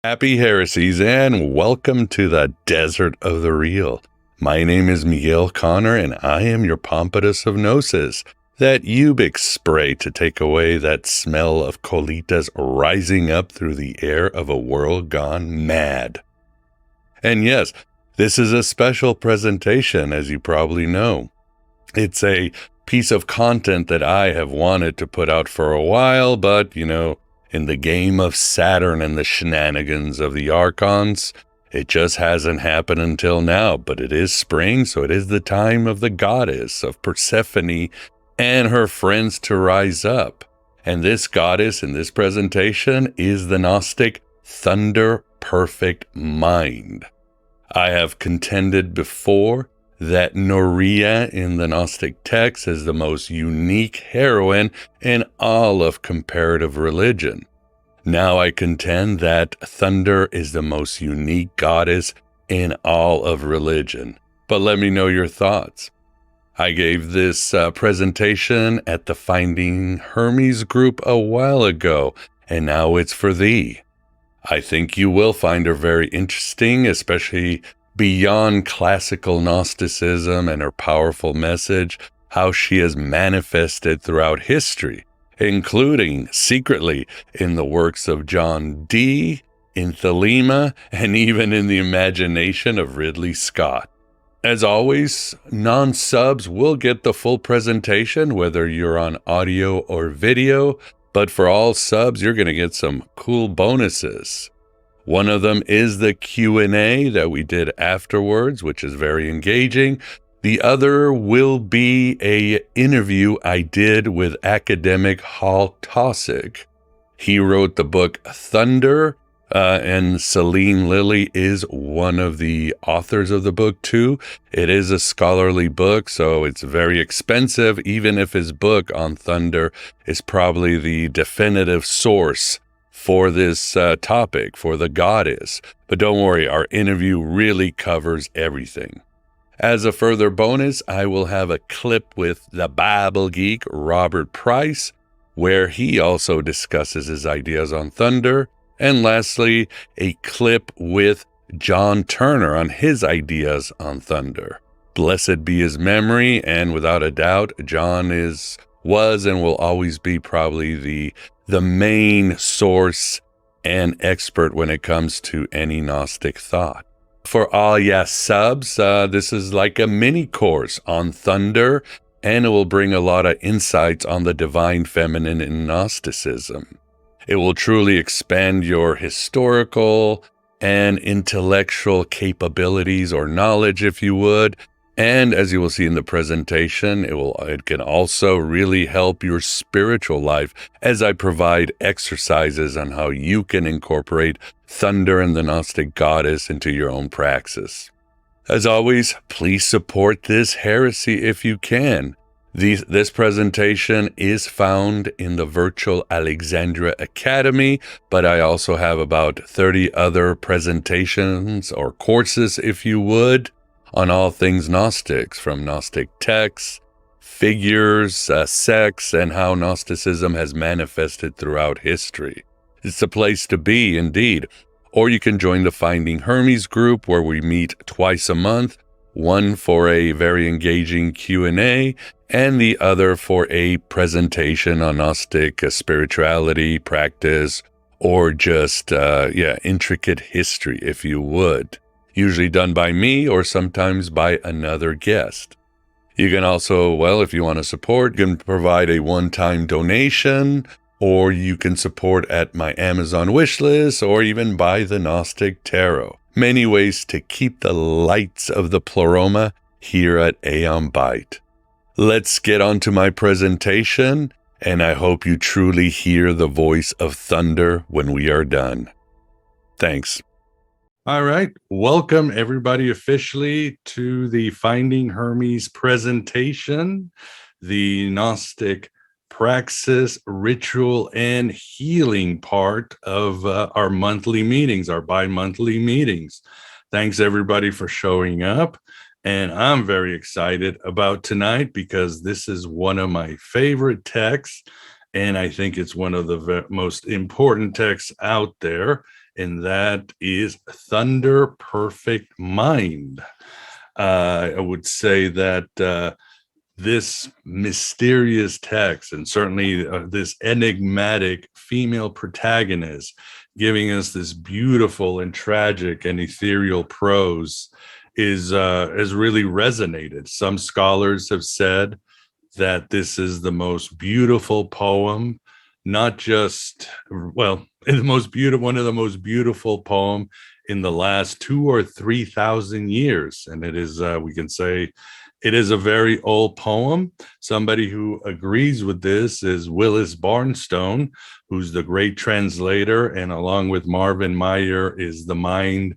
Happy heresies and welcome to the desert of the real. My name is Miguel Connor and I am your Pompatus of Gnosis, that Ubix spray to take away that smell of colitas rising up through the air of a world gone mad. And yes, this is a special presentation, as you probably know. It's a piece of content that I have wanted to put out for a while, but, in the game of Saturn and the shenanigans of the Archons, it just hasn't happened until now. But it is spring, so it is the time of the goddess of Persephone and her friends to rise up. And this goddess in this presentation is the Gnostic Thunder Perfect Mind. I have contended before that Noria in the Gnostic text is the most unique heroine in all of comparative religion. Now I contend that Thunder is the most unique goddess in all of religion. But let me know your thoughts. I gave this presentation at the Finding Hermes group a while ago, and now it's for thee. I think you will find her very interesting, especially beyond classical Gnosticism and her powerful message, how she has manifested throughout history, including secretly in the works of John Dee, in Thelema, and even in the imagination of Ridley Scott. As always, non-subs will get the full presentation, whether you're on audio or video, but for all subs, you're going to get some cool bonuses. One of them is the Q&A that we did afterwards, which is very engaging. The other will be an interview I did with academic Hal Taussig. He wrote the book Thunder, and Celine Lilly is one of the authors of the book too. It is a scholarly book, so it's very expensive, even if his book on Thunder is probably the definitive source for this topic, for the goddess. But don't worry, our interview really covers everything. As a further bonus, I will have a clip with the Bible geek Robert Price, where he also discusses his ideas on Thunder. And lastly, a clip with John Turner on his ideas on Thunder. Blessed be his memory, and without a doubt, John was and will always be probably the main source and expert when it comes to any Gnostic thought. For all ya subs, this is like a mini course on Thunder, and it will bring a lot of insights on the divine feminine in Gnosticism. It will truly expand your historical and intellectual capabilities or knowledge, if you would. And as you will see in the presentation, it can also really help your spiritual life as I provide exercises on how you can incorporate Thunder and the Gnostic goddess into your own praxis. As always, please support this heresy if you can. This presentation is found in the virtual Alexandria Academy, but I also have about 30 other presentations or courses, if you would, on all things Gnostics, from Gnostic texts, figures, sects, and how Gnosticism has manifested throughout history. It's a place to be, indeed. Or you can join the Finding Hermes group, where we meet twice a month, one for a very engaging Q&A, and the other for a presentation on Gnostic spirituality, practice, or just, intricate history, if you would. Usually done by me or sometimes by another guest. You can also, if you want to support, you can provide a one-time donation, or you can support at my Amazon wishlist, or even buy the Gnostic Tarot. Many ways to keep the lights of the pleroma here at Aeon Byte. Let's get on to my presentation, and I hope you truly hear the voice of Thunder when we are done. Thanks. All right. Welcome, everybody, officially to the Finding Hermes presentation, the Gnostic praxis, ritual, and healing part of our monthly meetings, our bi-monthly meetings. Thanks, everybody, for showing up. And I'm very excited about tonight because this is one of my favorite texts. And I think it's one of the most important texts out there, and that is Thunder Perfect Mind. I would say that this mysterious text, and certainly this enigmatic female protagonist, giving us this beautiful and tragic and ethereal prose, is has really resonated. Some scholars have said that this is the most beautiful poem, not just, well, the most beautiful, one of the most beautiful poem in the last 2,000 or 3,000 years. And it is, we can say, it is a very old poem. Somebody who agrees with this is Willis Barnstone, who's the great translator, and along with Marvin Meyer is the mind,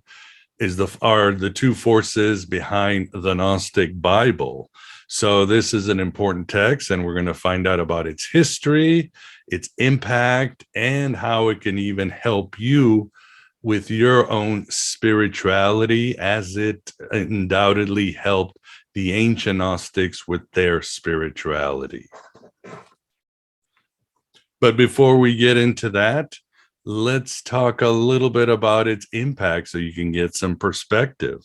are the two forces behind the Gnostic Bible. So this is an important text, and we're going to find out about its history, its impact, and how it can even help you with your own spirituality, as it undoubtedly helped the ancient Gnostics with their spirituality. But before we get into that, let's talk a little bit about its impact so you can get some perspective.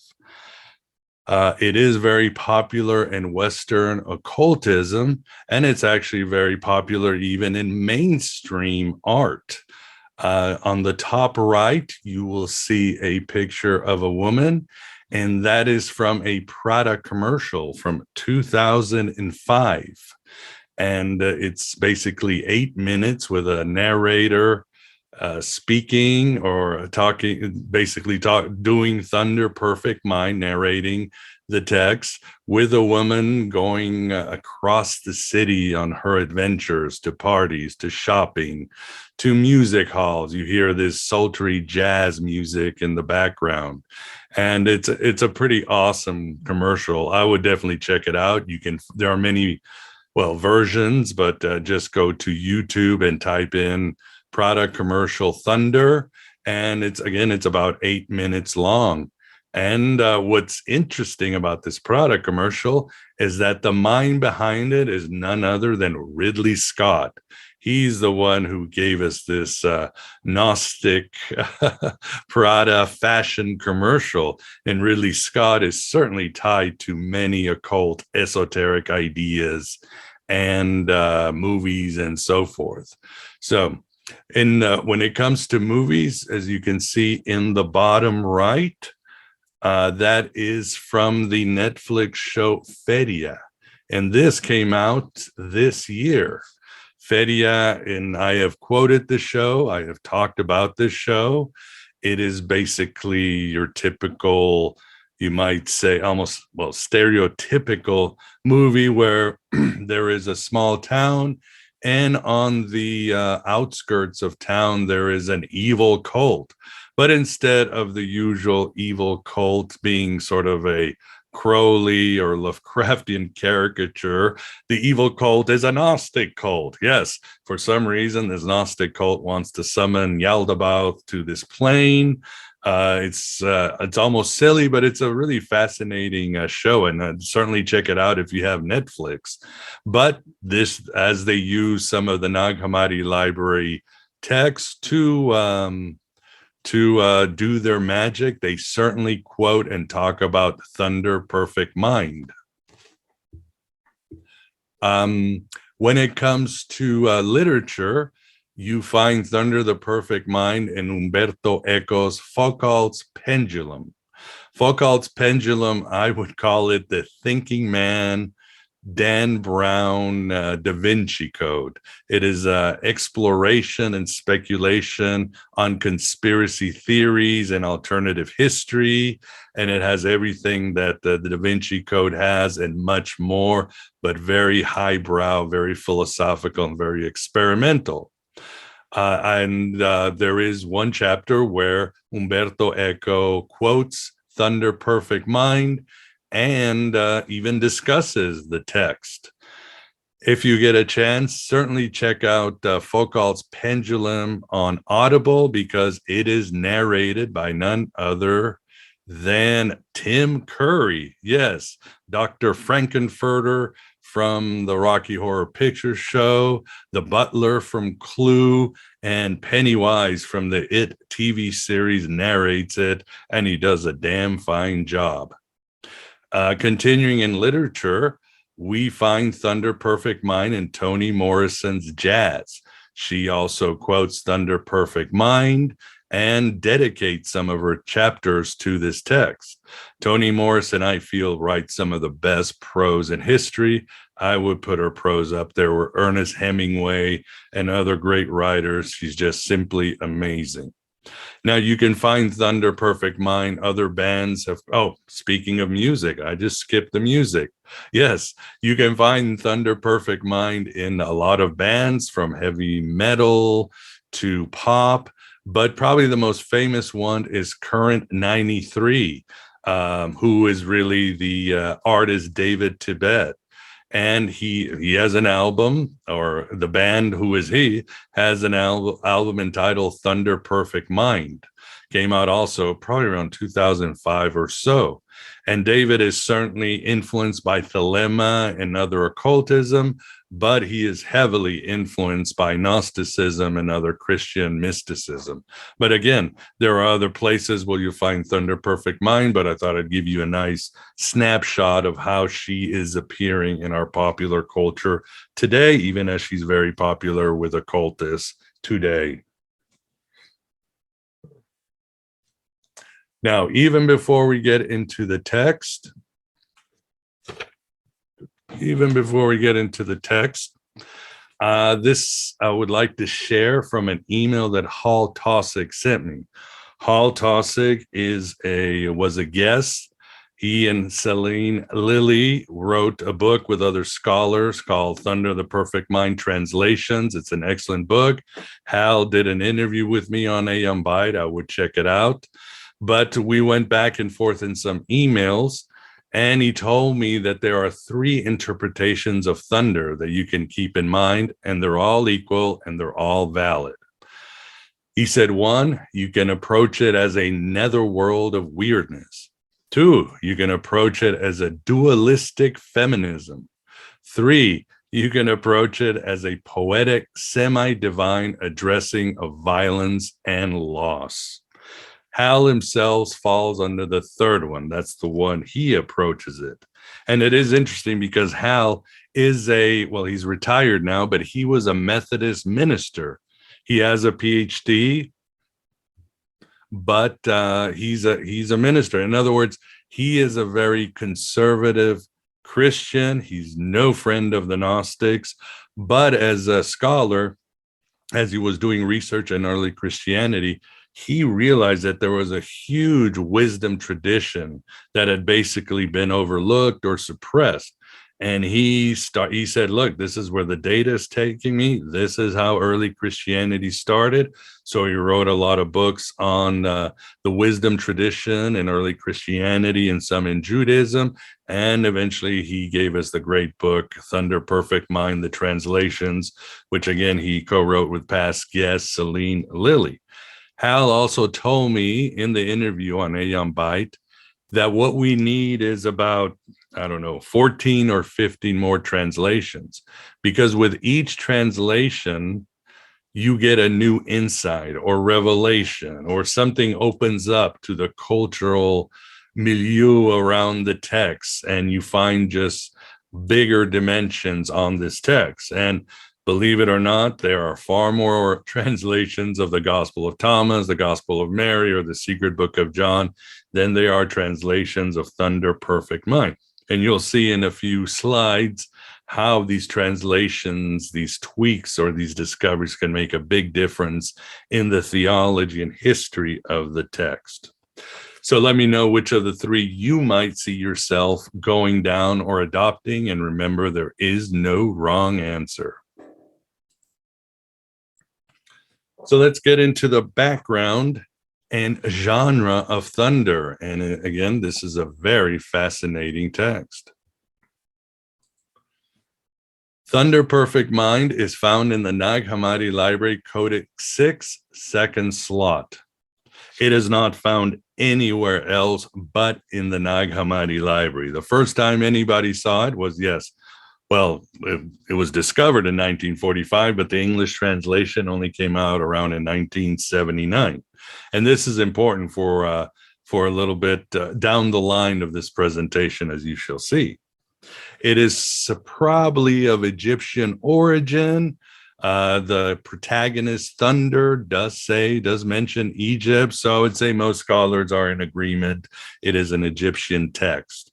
It is very popular in Western occultism, and it's actually very popular even in mainstream art. On the top right, you will see a picture of a woman, and that is from a product commercial from 2005. And it's basically 8 minutes with a narrator speaking or talking, basically doing Thunder Perfect Mind, narrating the text, with a woman going across the city on her adventures, to parties, to shopping, to music halls. You hear this sultry jazz music in the background, and it's a pretty awesome commercial. I would definitely check it out. There are many, well, versions, but just go to YouTube and type in product commercial Thunder, and it's about 8 minutes long. And what's interesting about this product commercial is that the mind behind it is none other than Ridley Scott. He's the one who gave us this Gnostic Prada fashion commercial. And Ridley Scott is certainly tied to many occult, esoteric ideas and movies and so forth. So, when it comes to movies, as you can see in the bottom right, that is from the Netflix show Feria. And this came out this year. Feria, and I have quoted the show, I have talked about this show. It is basically your typical, you might say almost, well, stereotypical movie where there is a small town, and on the outskirts of town, there is an evil cult. But instead of the usual evil cult being sort of a Crowley or Lovecraftian caricature, the evil cult is a Gnostic cult. Yes, for some reason, this Gnostic cult wants to summon Yaldabaoth to this plane. It's almost silly, but it's a really fascinating show, and certainly check it out if you have Netflix. But this, as they use some of the Nag Hammadi library text to do their magic, they certainly quote and talk about Thunder Perfect Mind. When it comes to literature, you find Thunder the Perfect Mind in Umberto Eco's Foucault's Pendulum. Foucault's Pendulum, I would call it the thinking man, Dan Brown, Da Vinci Code. It is exploration and speculation on conspiracy theories and alternative history, and it has everything that the Da Vinci Code has and much more, but very highbrow, very philosophical, and very experimental. And there is one chapter where Umberto Eco quotes Thunder Perfect Mind and even discusses the text. If you get a chance, certainly check out Foucault's Pendulum on Audible, because it is narrated by none other than Tim Curry. Yes, Dr. Frankenfurter from the Rocky Horror Picture Show, the butler from Clue, and Pennywise from the It TV series narrates it, and he does a damn fine job. Continuing in literature, we find Thunder Perfect Mind in Toni Morrison's Jazz. She also quotes Thunder Perfect Mind and dedicates some of her chapters to this text. Toni Morrison, I feel, writes some of the best prose in history. I would put her prose up there with Ernest Hemingway and other great writers. She's just simply amazing. Now you can find Thunder Perfect Mind. Other bands have, oh, speaking of music, I just skipped the music. Yes, you can find Thunder Perfect Mind in a lot of bands, from heavy metal to pop, but probably the most famous one is Current 93, who is really the artist David Tibet. And he has an album, or the band Who Is He has an album entitled Thunder Perfect Mind. Came out also probably around 2005 or so. And David is certainly influenced by Thelema and other occultism, but he is heavily influenced by Gnosticism and other Christian mysticism. But again, there are other places where you find Thunder Perfect Mind, but I thought I'd give you a nice snapshot of how she is appearing in our popular culture today, even as she's very popular with occultists today. Now, even before we get into the text, this I would like to share from an email that Hal Taussig sent me. Hal Taussig was a guest. He and Celine Lilly wrote a book with other scholars called Thunder the Perfect Mind Translations. It's an excellent book. Hal did an interview with me on Aeon Byte. I would check it out. But we went back and forth in some emails, and he told me that there are 3 interpretations of thunder that you can keep in mind, and they're all equal and they're all valid. He said, 1, you can approach it as a netherworld of weirdness. 2, you can approach it as a dualistic feminism. 3, you can approach it as a poetic, semi-divine addressing of violence and loss. Hal himself falls under the 3rd one. That's the one he approaches it. And it is interesting because Hal is he's retired now, but he was a Methodist minister. He has a PhD, but he's a minister. In other words, he is a very conservative Christian. He's no friend of the Gnostics, but as a scholar, as he was doing research in early Christianity, he realized that there was a huge wisdom tradition that had basically been overlooked or suppressed. And he said, look, this is where the data is taking me. This is how early Christianity started. So he wrote a lot of books on the wisdom tradition in early Christianity and some in Judaism. And eventually he gave us the great book, Thunder Perfect Mind, the translations, which again, he co-wrote with past guest Celine Lilly. Hal also told me in the interview on Aeon Byte that what we need is about, 14 or 15 more translations, because with each translation, you get a new insight or revelation, or something opens up to the cultural milieu around the text, and you find just bigger dimensions on this text. And believe it or not, there are far more translations of the Gospel of Thomas, the Gospel of Mary, or the Secret Book of John than there are translations of Thunder Perfect Mind. And you'll see in a few slides how these translations, these tweaks, or these discoveries can make a big difference in the theology and history of the text. So let me know which of the 3 you might see yourself going down or adopting. And remember, there is no wrong answer. So let's get into the background and genre of thunder. And again, this is a very fascinating text. Thunder Perfect Mind is found in the Nag Hammadi Library Codex 6, second slot. It is not found anywhere else but in the Nag Hammadi Library. The first time anybody saw it was, it was discovered in 1945, but the English translation only came out around in 1979. And this is important for a little bit down the line of this presentation, as you shall see. It is probably of Egyptian origin. The protagonist, Thunder, does mention Egypt. So I would say most scholars are in agreement. It is an Egyptian text.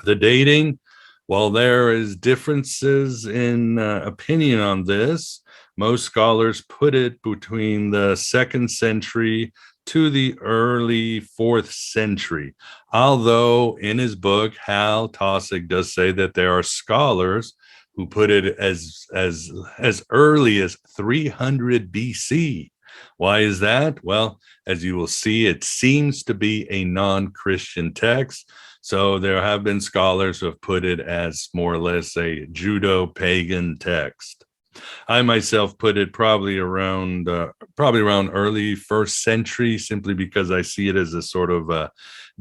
The dating, while there is differences in opinion on this, most scholars put it between the 2nd century to the early 4th century. Although in his book, Hal Taussig does say that there are scholars who put it as early as 300 BC. Why is that? Well, as you will see, it seems to be a non-Christian text. So there have been scholars who have put it as more or less a Judo-pagan text. I myself put it probably around early 1st century, simply because I see it as a sort of a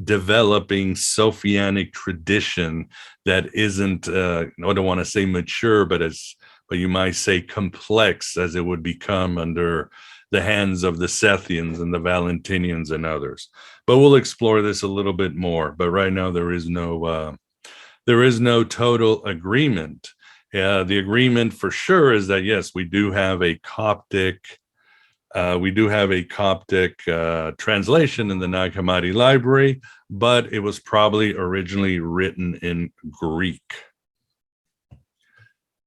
developing Sophianic tradition that isn't, I don't want to say mature, but you might say complex, as it would become under the hands of the Sethians and the Valentinians and others. But we'll explore this a little bit more. But right now there is no total agreement. The agreement for sure is that, yes, we do have a Coptic translation in the Nag Hammadi Library, but it was probably originally written in Greek.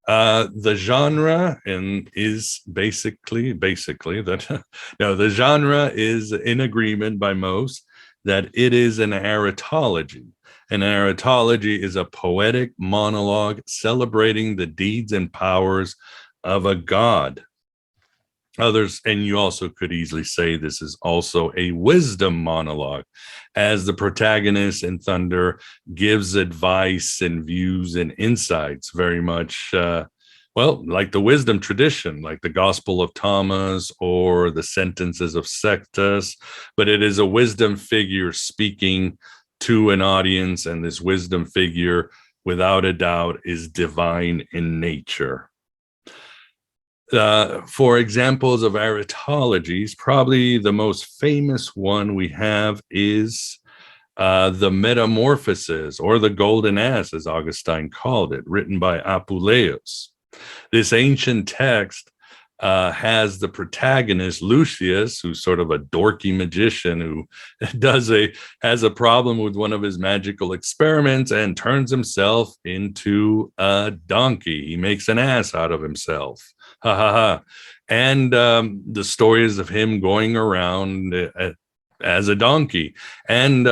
The genre is basically that the genre is in agreement by most that it is an aretology. An aretology is a poetic monologue celebrating the deeds and powers of a god. Others, and you also could easily say this is also a wisdom monologue, as the protagonist in Thunder gives advice and views and insights, very much, like the wisdom tradition, like the Gospel of Thomas or the Sentences of Sextus, but it is a wisdom figure speaking to an audience, and this wisdom figure, without a doubt, is divine in nature. For examples of aretologies, probably the most famous one we have is the Metamorphoses, or the Golden Ass, as Augustine called it, written by Apuleius. This ancient text has the protagonist, Lucius, who's sort of a dorky magician who has a problem with one of his magical experiments and turns himself into a donkey. He makes an ass out of himself. Ha ha ha. And the stories of him going around as a donkey. And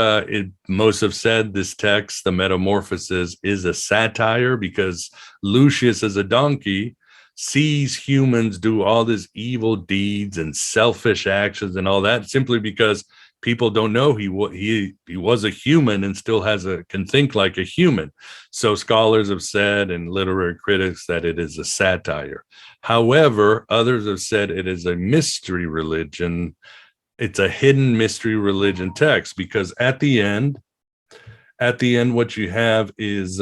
most have said this text, the Metamorphoses, is a satire, because Lucius, as a donkey, sees humans do all these evil deeds and selfish actions and all that, simply because people don't know he was a human and still can think like a human. So scholars have said, and literary critics, that it is a satire. However, others have said it is a mystery religion. It's a hidden mystery religion text, because at the end, what you have is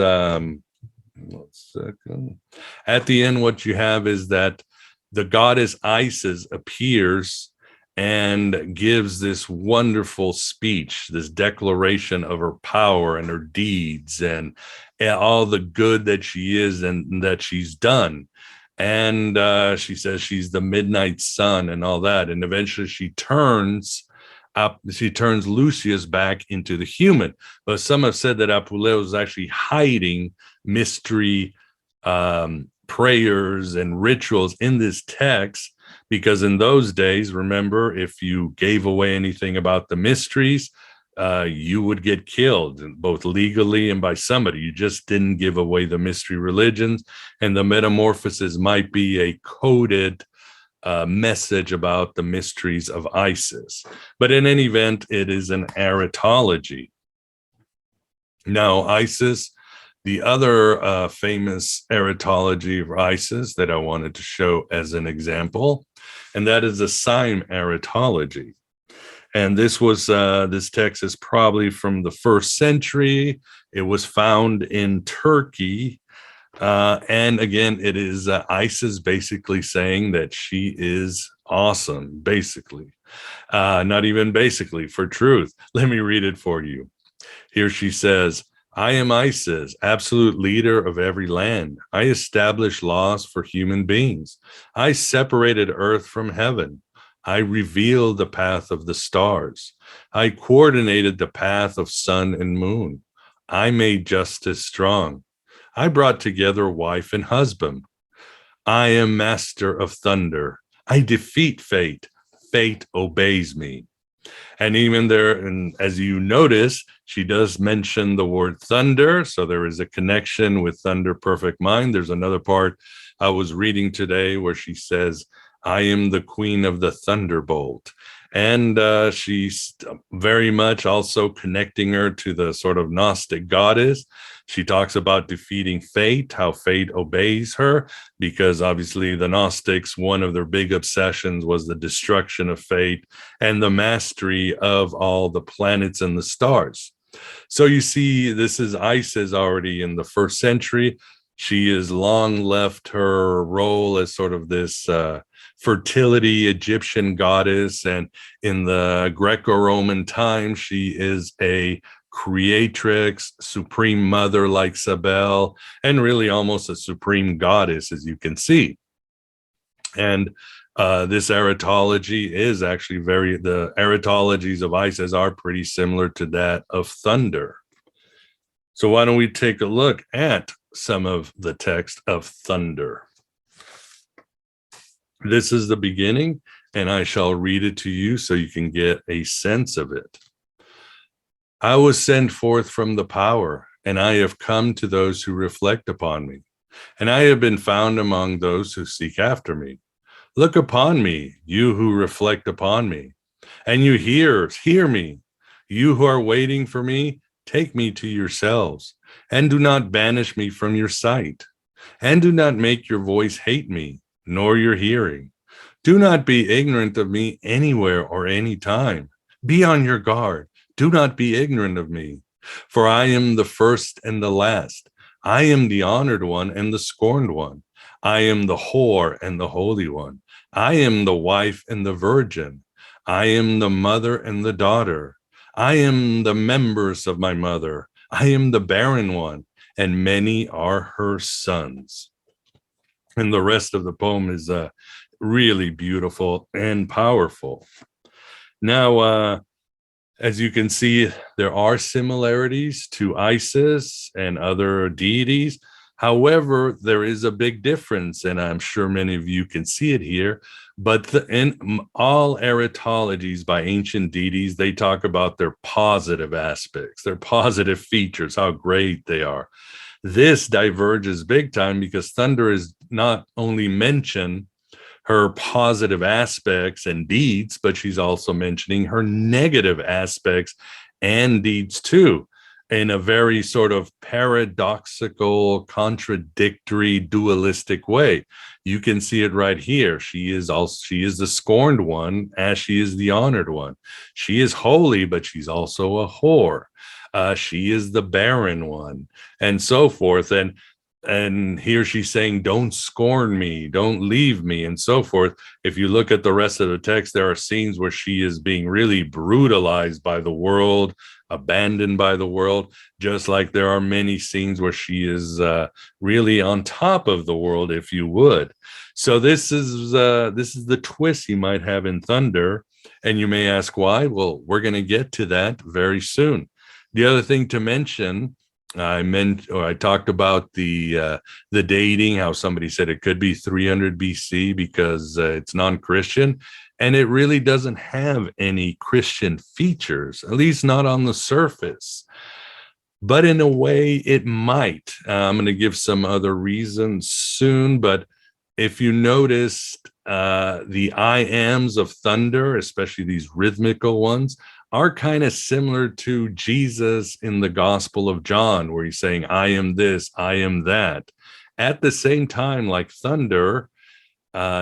that the goddess Isis appears and gives this wonderful speech, this declaration of her power and her deeds and all the good that she is and that she's done. And she says she's the midnight sun and all that. And eventually she turns Lucius back into the human. But some have said that Apuleius was actually hiding mystery prayers and rituals in this text, because in those days, remember, if you gave away anything about the mysteries, you would get killed, both legally and by somebody. You just didn't give away the mystery religions. And the Metamorphoses might be a coded message about the mysteries of Isis. But in any event, it is an aretology. Now, Isis, the other famous aretology of Isis that I wanted to show as an example, and that is the Sime aretology. And this text is probably from the 1st century. It was found in Turkey. And again, it is Isis basically saying that she is awesome, basically. Not even basically, for truth. Let me read it for you. Here she says, I am Isis, absolute leader of every land. I establish laws for human beings. I separated earth from heaven. I revealed the path of the stars. I coordinated the path of sun and moon. I made justice strong. I brought together wife and husband. I am master of thunder. I defeat fate. Fate obeys me. And even there, and as you notice, she does mention the word thunder. So there is a connection with thunder, perfect mind. There's another part I was reading today where she says, I am the queen of the thunderbolt. And she's very much also connecting her to the sort of Gnostic goddess. She talks about defeating fate, how fate obeys her, because obviously the Gnostics, one of their big obsessions was the destruction of fate and the mastery of all the planets and the stars. So you see, this is Isis already in the 1st century. She has long left her role as sort of this fertility Egyptian goddess. And in the Greco-Roman time, she is a creatrix, supreme mother like Sabel, and really almost a supreme goddess, as you can see. And this aretology is actually the aretologies of Isis are pretty similar to that of thunder. So why don't we take a look at some of the text of thunder? This is the beginning, and I shall read it to you so you can get a sense of it. I was sent forth from the power, and I have come to those who reflect upon me, and I have been found among those who seek after me. Look upon me, you who reflect upon me, and you hear me. You who are waiting for me, take me to yourselves, and do not banish me from your sight, and do not make your voice hate me, nor your hearing. Do not be ignorant of me anywhere or any time. Be on your guard. Do not be ignorant of me, for I am the first and the last. I am the honored one and the scorned one. I am the whore and the holy one. I am the wife and the virgin. I am the mother and the daughter. I am the members of my mother. I am the barren one, and many are her sons. And the rest of the poem is really beautiful and powerful. Now, as you can see, there are similarities to Isis and other deities. However, there is a big difference, and I'm sure many of you can see it here. But in all aretologies by ancient deities, they talk about their positive aspects, their positive features, how great they are. This diverges big time because thunder is not only mentioned her positive aspects and deeds, but she's also mentioning her negative aspects and deeds too, in a very sort of paradoxical, contradictory, dualistic way. You can see it right here. She is the scorned one as she is the honored one. She is holy, but she's also a whore. She is the barren one, and so forth. And here she's saying, don't scorn me, don't leave me, and so forth. If you look at the rest of the text, there are scenes where she is being really brutalized by the world, abandoned by the world, just like there are many scenes where she is really on top of the world, if you would. So this is the twist you might have in Thunder, and you may ask why. Well, we're going to get to that very soon. The other thing to mention, I talked about the dating, how somebody said it could be 300 BC because it's non-Christian, and it really doesn't have any Christian features, at least not on the surface. But in a way, it might. I'm going to give some other reasons soon, but if you noticed, the I ams of thunder, especially these rhythmical ones, are kind of similar to Jesus in the Gospel of John, where he's saying, I am this, I am that. At the same time, like thunder,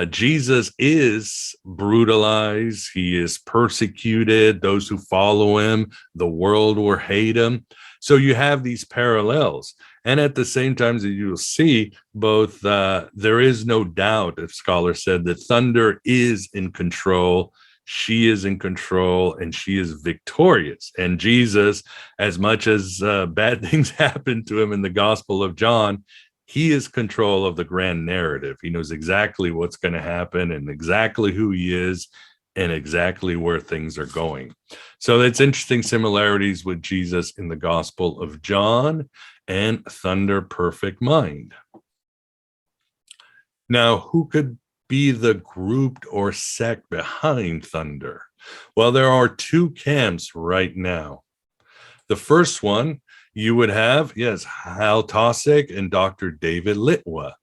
Jesus is brutalized. He is persecuted. Those who follow him, the world will hate him. So you have these parallels. And at the same time, as you'll see, both there is no doubt, as scholars said, that thunder is in control. She is in control and she is victorious. And Jesus, as much as bad things happen to him in the Gospel of John, he is control of the grand narrative. He knows exactly what's going to happen and exactly who he is and exactly where things are going. So that's interesting similarities with Jesus in the Gospel of John and thunder perfect mind. Now, who could be the group or sect behind thunder? Well, there are two camps right now. The first one, you would have, yes, Hal Tosick and Dr. David Litwa.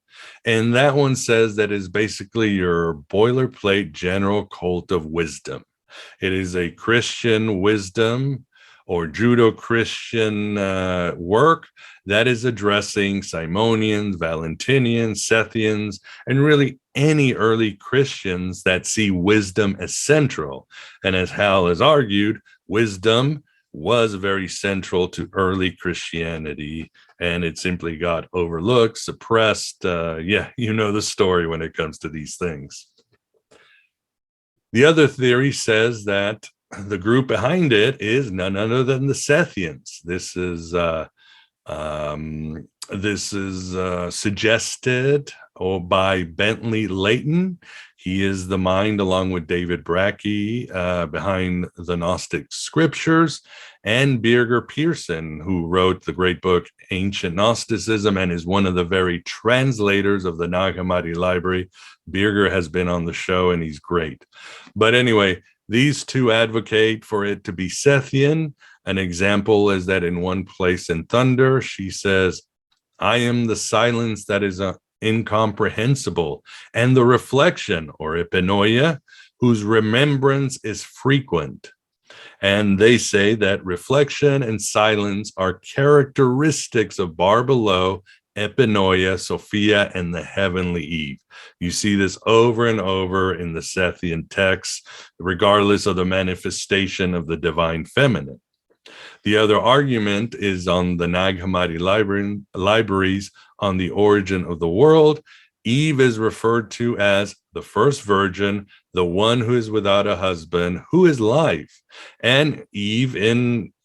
And that one says that is basically your boilerplate general cult of wisdom. It is a Christian wisdom or Judo-Christian work that is addressing Simonians, Valentinians, Sethians, and really any early Christians that see wisdom as central. And as Hal has argued, wisdom was very central to early Christianity, and it simply got overlooked, suppressed. You know the story when it comes to these things. The other theory says that the group behind it is none other than the Sethians. This is suggested by Bentley Leighton. He is the mind, along with David Brackey, behind the Gnostic scriptures, and Birger Pearson, who wrote the great book Ancient Gnosticism and is one of the very translators of the Nag Hammadi library. Birger has been on the show and he's great. But anyway, these two advocate for it to be Sethian. An example is that in one place in Thunder, she says, I am the silence that is incomprehensible, and the reflection, or epinoia, whose remembrance is frequent. And they say that reflection and silence are characteristics of bar below, epinoia, Sophia, and the heavenly Eve. You see this over and over in the Sethian texts, regardless of the manifestation of the divine feminine. The other argument is on the Nag Hammadi libraries on the origin of the world. Eve is referred to as the first virgin, the one who is without a husband, who is life. And Eve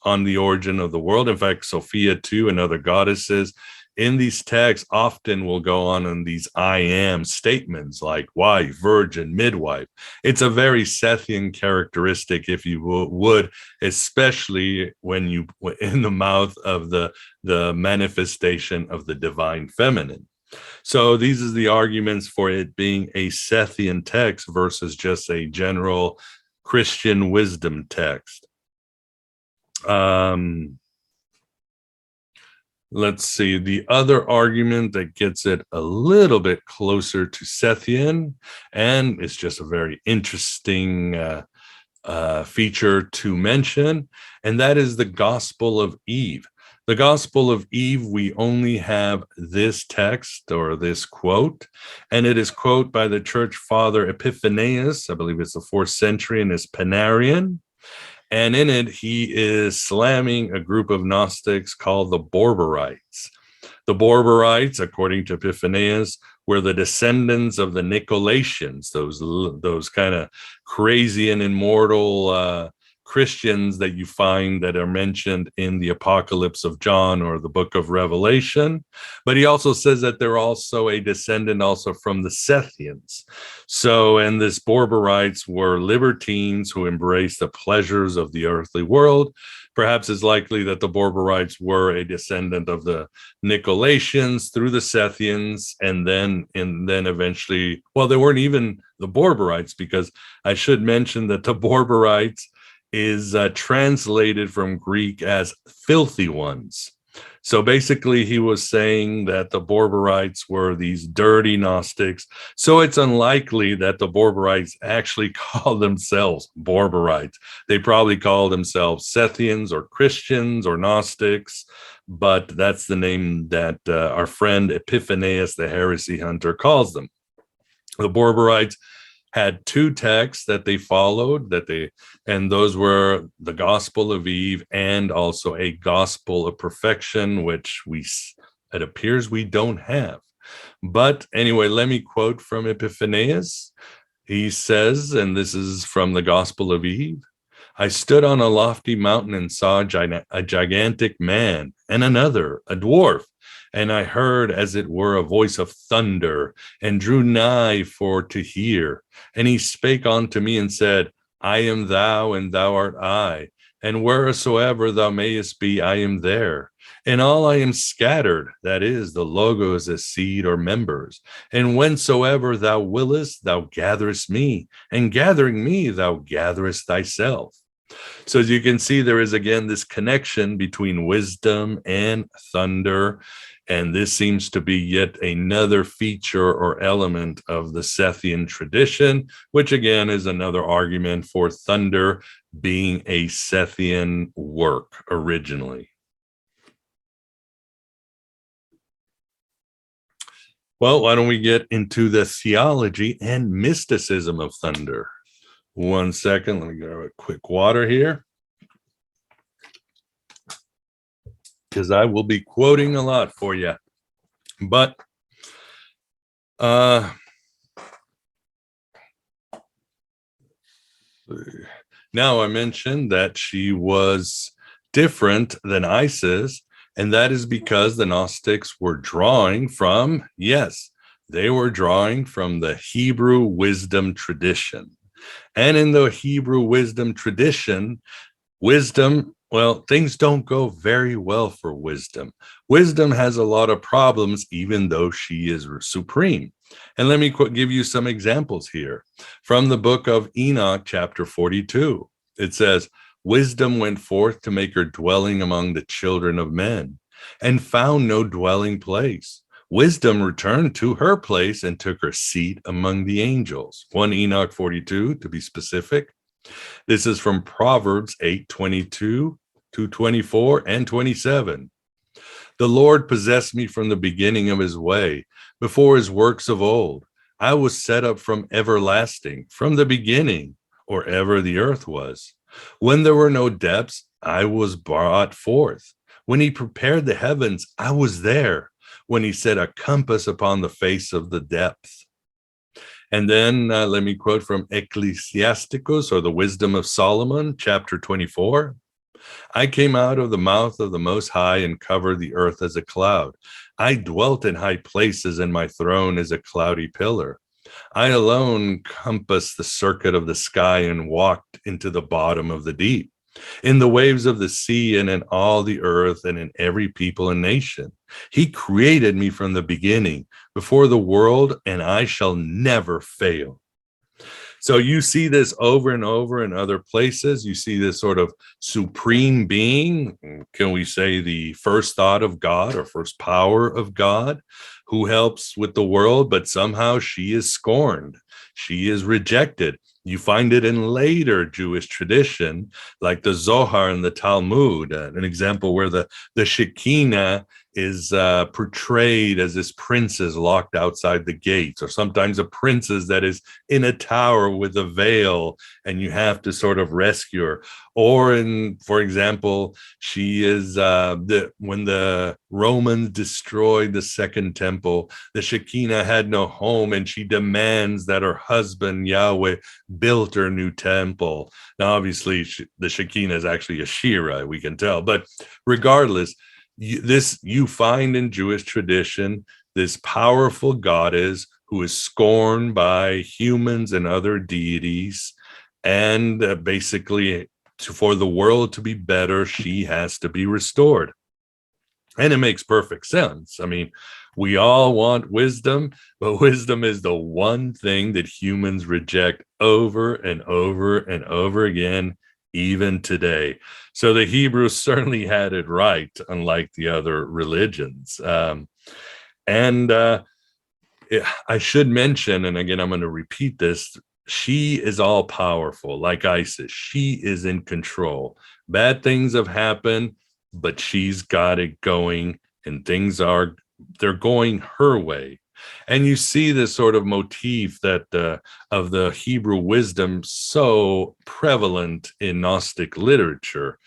on the origin of the world, in fact, Sophia too, and other goddesses, in these texts often will go on in these I am statements like wife, virgin, midwife. It's a very Sethian characteristic, if you would, especially when you in the mouth of the manifestation of the divine feminine. So these are the arguments for it being a Sethian text versus just a general Christian wisdom text. Let's see, the other argument that gets it a little bit closer to Sethian, and it's just a very interesting feature to mention, and that is the Gospel of Eve. The Gospel of Eve, we only have this text or this quote, and it is quote by the church father Epiphanius, I believe it's the 4th century, and is Panarian. And in it, he is slamming a group of Gnostics called the Borborites. The Borborites, according to Epiphanius, were the descendants of the Nicolaitans, those kind of crazy and immortal Christians that you find that are mentioned in the Apocalypse of John or the book of Revelation. But he also says that they're also a descendant also from the Sethians. So, and this Borborites were libertines who embraced the pleasures of the earthly world. Perhaps it's likely that the Borborites were a descendant of the Nicolaitans through the Sethians, and then eventually, well, they weren't even the Borborites, because I should mention that the Borborites is translated from Greek as filthy ones. So basically, he was saying that the Borborites were these dirty Gnostics. So it's unlikely that the Borborites actually called themselves Borborites. They probably called themselves Sethians or Christians or Gnostics, but that's the name that our friend Epiphanius, the heresy hunter, calls them. The Borborites had two texts that they followed, and those were the Gospel of Eve and also a Gospel of Perfection, which it appears we don't have. But anyway, let me quote from Epiphanius. He says, and this is from the Gospel of Eve: I stood on a lofty mountain and saw a gigantic man, and another, a dwarf. And I heard, as it were, a voice of thunder, and drew nigh for to hear. And he spake unto me and said, I am thou, and thou art I. And wheresoever thou mayest be, I am there. And all I am scattered, that is, the logos as seed or members. And whensoever thou willest, thou gatherest me, and gathering me, thou gatherest thyself. So as you can see, there is again this connection between wisdom and thunder. And this seems to be yet another feature or element of the Sethian tradition, which again is another argument for thunder being a Sethian work originally. Well, why don't we get into the theology and mysticism of thunder? 1 second, let me grab a quick water here, because I will be quoting a lot for you. But now I mentioned that she was different than Isis, and that is because the Gnostics were drawing from, yes, they were drawing from the Hebrew wisdom tradition. And in the Hebrew wisdom tradition, wisdom, well, things don't go very well for wisdom. Wisdom has a lot of problems, even though she is supreme. And let me give you some examples here. From the book of Enoch, chapter 42, it says, Wisdom went forth to make her dwelling among the children of men, and found no dwelling place. Wisdom returned to her place and took her seat among the angels. 1 Enoch 42, to be specific. This is from Proverbs 8:22 to 24 and 27. The Lord possessed me from the beginning of his way, before his works of old. I was set up from everlasting, from the beginning, or ever the earth was. When there were no depths, I was brought forth. When he prepared the heavens, I was there. When he set a compass upon the face of the depth. And then let me quote from Ecclesiasticus, or the Wisdom of Solomon, chapter 24. I came out of the mouth of the Most High and covered the earth as a cloud. I dwelt in high places, and my throne is a cloudy pillar. I alone compassed the circuit of the sky and walked into the bottom of the deep, in the waves of the sea and in all the earth and in every people and nation. He created me from the beginning, before the world, and I shall never fail. So you see this over and over in other places. You see this sort of supreme being, can we say the first thought of God or first power of God, who helps with the world, but somehow she is scorned. She is rejected. You find it in later Jewish tradition, like the Zohar and the Talmud, an example where the Shekinah is portrayed as this princess locked outside the gates, or sometimes a princess that is in a tower with a veil and you have to sort of rescue her. Or for example, she is when the Romans destroyed the second temple, the Shekinah had no home and she demands that her husband Yahweh built her new temple. Now obviously the Shekinah is actually a Shira, we can tell, but regardless, you find in Jewish tradition this powerful goddess who is scorned by humans and other deities, and basically for the world to be better, she has to be restored. And it makes perfect sense. I mean, we all want wisdom, but wisdom is the one thing that humans reject over and over and over again, even today. So the Hebrews certainly had it right, unlike the other religions. And I should mention, and again, I'm going to repeat this, she is all powerful, like Isis. She is in control. Bad things have happened, but she's got it going, and they're going her way. And you see this sort of motif that of the Hebrew wisdom so prevalent in Gnostic literature.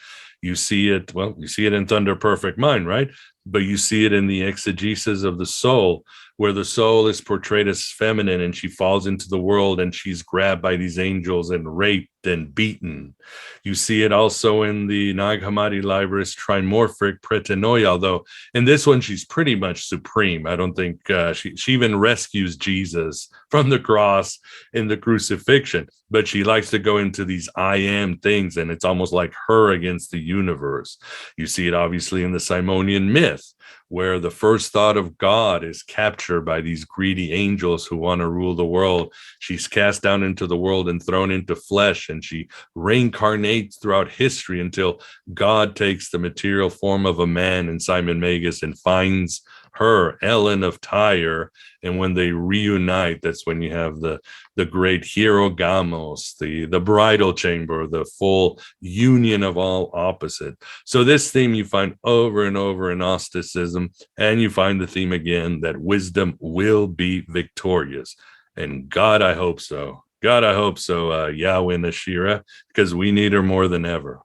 You see it, well, you see it in Thunder Perfect Mind, right? But you see it in the exegesis of the soul, where the soul is portrayed as feminine and she falls into the world and she's grabbed by these angels and raped and beaten. You see it also in the Nag Hammadi Librist Trimorphic Pretenoia, although in this one she's pretty much supreme. I don't think she even rescues Jesus from the cross in the crucifixion, but she likes to go into these I am things, and it's almost like her against the universe. You see it obviously in the Simonian myth, where the first thought of God is captured by these greedy angels who want to rule the world. She's cast down into the world and thrown into flesh, and she reincarnates throughout history until God takes the material form of a man in Simon Magus and finds her, Ellen of Tyre. And when they reunite, that's when you have the great hierogamos, the bridal chamber, the full union of all opposite. So this theme you find over and over in Gnosticism, and you find the theme again that wisdom will be victorious. And God, I hope so. God, I hope so, Yahweh Nashira, because we need her more than ever.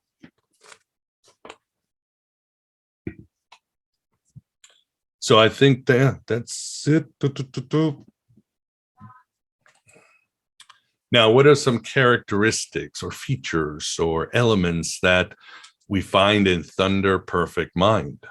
So I think that's it. Now, what are some characteristics or features or elements that we find in Thunder Perfect Mind?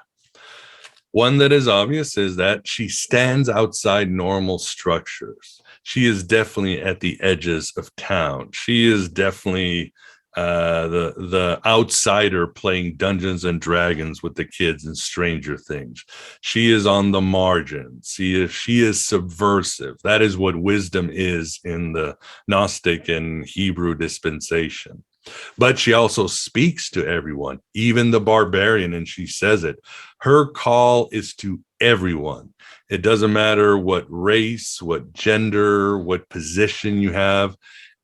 One that is obvious is that she stands outside normal structures. She is definitely at the edges of town. She is definitely the outsider playing Dungeons and Dragons with the kids in Stranger Things. She is on the margins. She is subversive. That is what wisdom is in the Gnostic and Hebrew dispensation. But she also speaks to everyone, even the barbarian, and she says it. Her call is to everyone. It doesn't matter what race, what gender, what position you have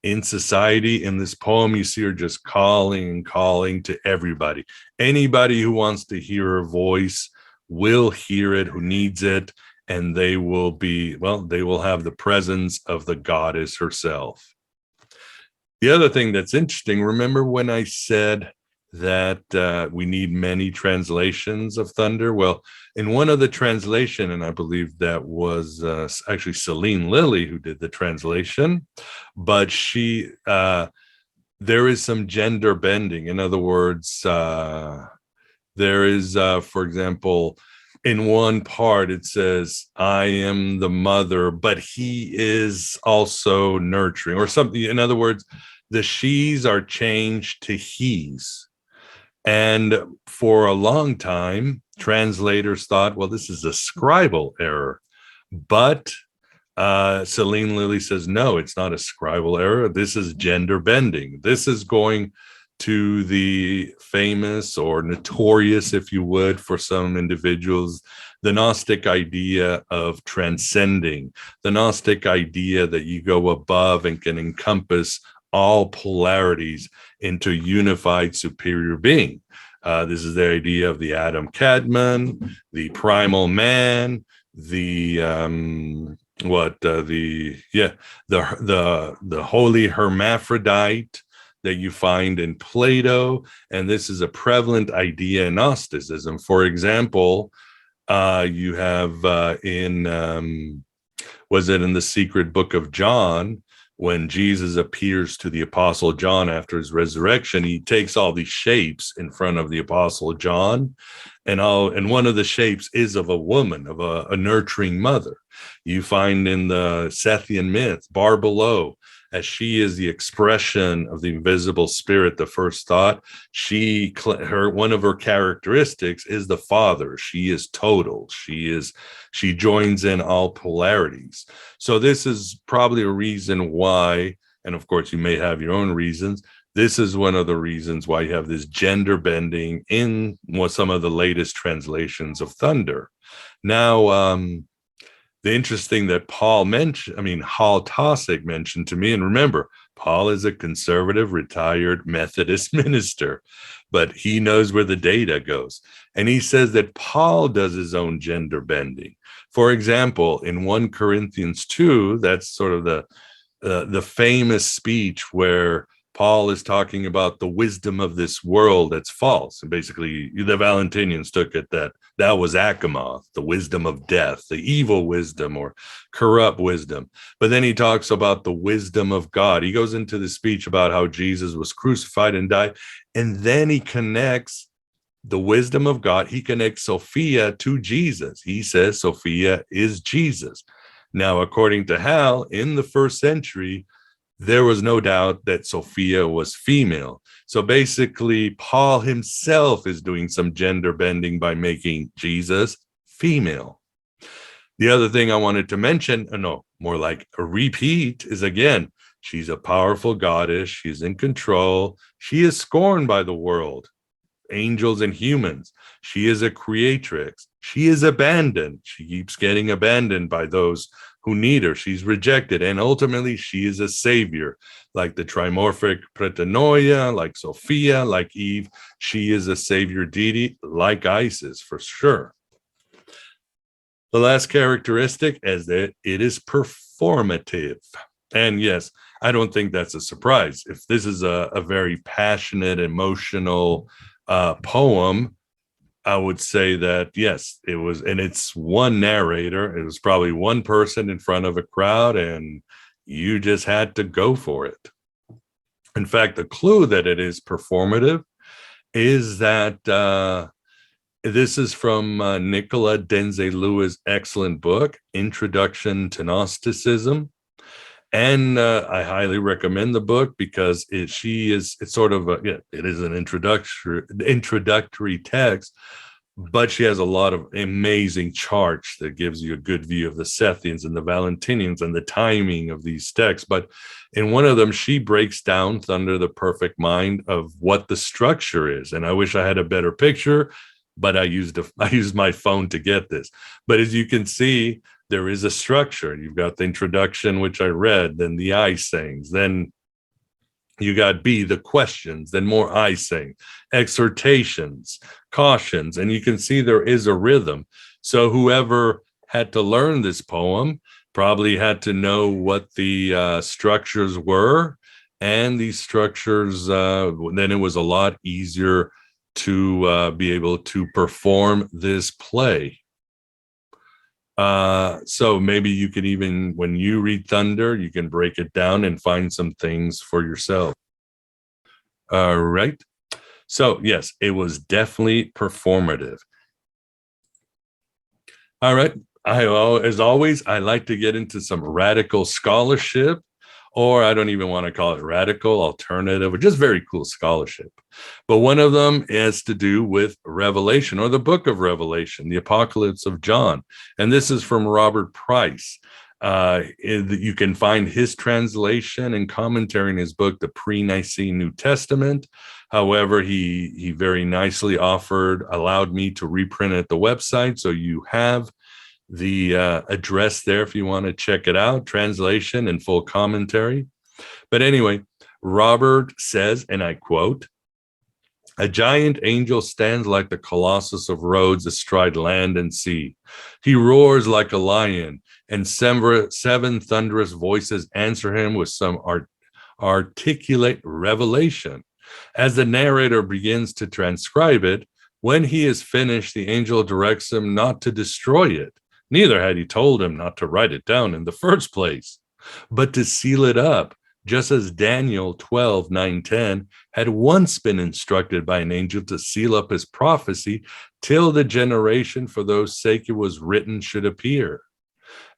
in society. In this poem, you see her just calling and calling to everybody. Anybody who wants to hear her voice will hear it, who needs it, and they will have the presence of the goddess herself. The other thing that's interesting, remember when I said that we need many translations of thunder? Well, in one of the translation, and I believe that was actually Celine Lilly who did the translation, but there is some gender bending. In other words, there is, for example, in one part it says, I am the mother, but he is also nurturing, or something. In other words, the she's are changed to he's. And for a long time, translators thought, well, this is a scribal error. But Celine Lilly says, no, it's not a scribal error. This is gender bending. This is going to the famous or notorious, if you would, for some individuals, the Gnostic idea of transcending, the Gnostic idea that you go above and can encompass all polarities into unified superior being. This is the idea of the Adam Kadmon, the primal man, the holy hermaphrodite that you find in Plato, and this is a prevalent idea in Gnosticism. For example, you have in the Secret Book of John, when Jesus appears to the Apostle John after his resurrection, he takes all these shapes in front of the Apostle John, and one of the shapes is of a woman, of a nurturing mother. You find in the Sethian myth, Barbelo, as she is the expression of the invisible spirit, the first thought, one of her characteristics is the father. She is total. She joins in all polarities. So this is probably a reason why, and of course you may have your own reasons, This is one of the reasons why you have this gender bending in some of the latest translations of thunder. Now, the interesting that Hal Tosick mentioned to me, and remember, Paul is a conservative, retired Methodist minister, but he knows where the data goes. And he says that Paul does his own gender bending. For example, in 1 Corinthians 2, that's sort of the famous speech where Paul is talking about the wisdom of this world that's false. And basically, the Valentinians took it that was Achamoth, the wisdom of death, the evil wisdom or corrupt wisdom. But then he talks about the wisdom of God. He goes into the speech about how Jesus was crucified and died. And then he connects the wisdom of God. He connects Sophia to Jesus. He says Sophia is Jesus. Now, according to Hal, in the first century, there was no doubt that Sophia was female. So basically, Paul himself is doing some gender bending by making Jesus female. The other thing I wanted to mention, more like a repeat, is again, she's a powerful goddess. She's in control. She is scorned by the world, angels and humans. She is a creatrix. She is abandoned. She keeps getting abandoned by those who need her. She's rejected. And ultimately, she is a savior. Like the trimorphic Pretanoia, like Sophia, like Eve. She is a savior deity, like Isis, for sure. The last characteristic is that it is performative. And yes, I don't think that's a surprise. If this is a very passionate, emotional poem, I would say that, yes, it was, and it's one narrator. It was probably one person in front of a crowd, and you just had to go for it. In fact, the clue that it is performative is that this is from Nicola Denze Lewis' excellent book, Introduction to Gnosticism. And I highly recommend the book because it is an introductory text, but she has a lot of amazing charts that gives you a good view of the Sethians and the Valentinians and the timing of these texts. But in one of them, she breaks down Thunder the Perfect Mind of what the structure is. And I wish I had a better picture, but I used my phone to get this. But as you can see, there is a structure. You've got the introduction, which I read, then the I sayings, then you got B, the questions, then more I saying, exhortations, cautions, and you can see there is a rhythm. So whoever had to learn this poem probably had to know what the structures were, and these structures, then it was a lot easier to be able to perform this play. So maybe you could even, when you read Thunder, you can break it down and find some things for yourself. All right. So yes, it was definitely performative. All right. As always, I like to get into some radical scholarship, or I don't even want to call it radical, alternative, or just very cool scholarship. But one of them has to do with Revelation, or the book of Revelation, the Apocalypse of John. And this is from Robert Price. You can find his translation and commentary in his book, The Pre-Nicene New Testament. However, he very nicely allowed me to reprint it at the website. So you have the address there if you want to check it out, translation and full commentary. But anyway, Robert says, and I quote, "A giant angel stands like the Colossus of Rhodes astride land and sea. He roars like a lion, and seven thunderous voices answer him with some articulate revelation. As the narrator begins to transcribe it, when he is finished, the angel directs him not to destroy it. Neither had he told him not to write it down in the first place, but to seal it up, just as Daniel 12:9-10 had once been instructed by an angel to seal up his prophecy till the generation for whose sake it was written should appear.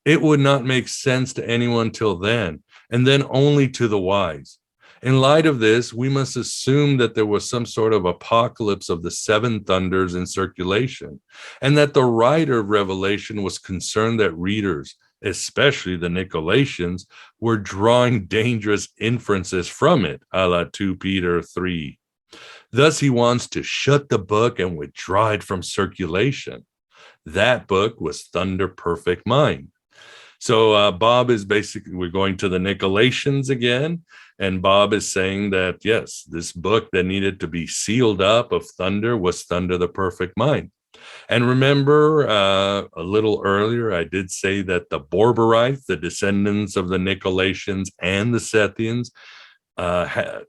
It would not make sense to anyone till then, and then only to the wise. In light of this, we must assume that there was some sort of apocalypse of the seven thunders in circulation, and that the writer of Revelation was concerned that readers, especially the Nicolaitans, were drawing dangerous inferences from it, a la 2 Peter 3. Thus, he wants to shut the book and withdraw it from circulation. That book was Thunder Perfect Mind. So Bob is basically, we're going to the Nicolaitans again, and Bob is saying that, yes, this book that needed to be sealed up of Thunder was Thunder the Perfect Mind. And remember, a little earlier, I did say that the Borborites, the descendants of the Nicolaitans and the Sethians,